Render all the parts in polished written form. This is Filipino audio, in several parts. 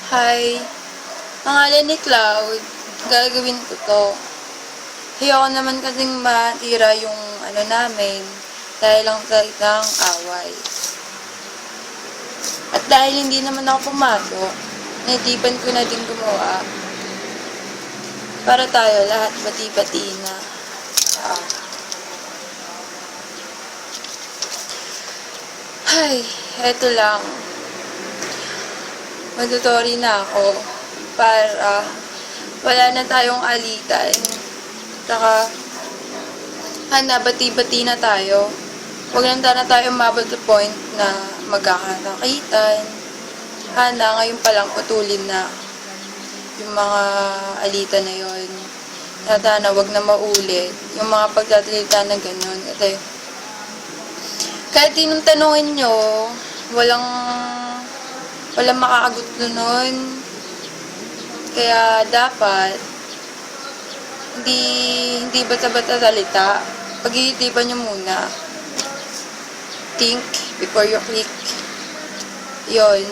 Hi, pangalan ni Cloud. Gagawin ko to. Ayoko naman kasing matira yung namin dahil lang sa isang away. At dahil hindi naman ako pumasok, naitipan ko na din gumawa para tayo lahat bati-bati na. Ay, eto lang. Magtutori na ako para wala na tayong alitan. Saka, bati-bati na tayo. Huwag lang na tayo umabot sa point na magkakanakitan. Ngayon pa lang putulin na yung mga alitan na yon. Sana wag na maulit yung mga pagtatalita na ganun. Kasi, kahit tinong tanongin nyo, walang makakagot nun. Kaya dapat hindi basta-basta salita. Pag-iitipan nyo muna. Think before you click. Yun.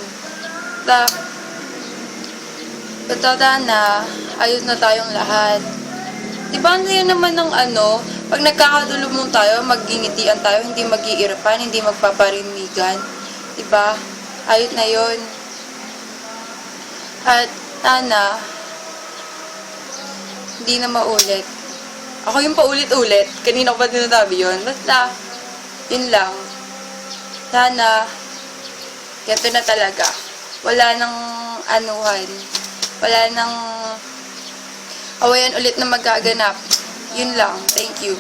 Basta na ayos na tayong lahat. Diba yun naman ng pag nagkakadulubong tayo, mag-ingitian tayo, hindi mag-iirapan, hindi magpaparinigan. Diba? Ayos na yun. At sana, hindi na maulit. Ako yung paulit-ulit. Kanina ko pa sinasabi yun. Basta, yun lang. Sana, ganito na talaga. Wala nang anuhan. Wala nang awayan ulit na magaganap. Yun lang. Thank you.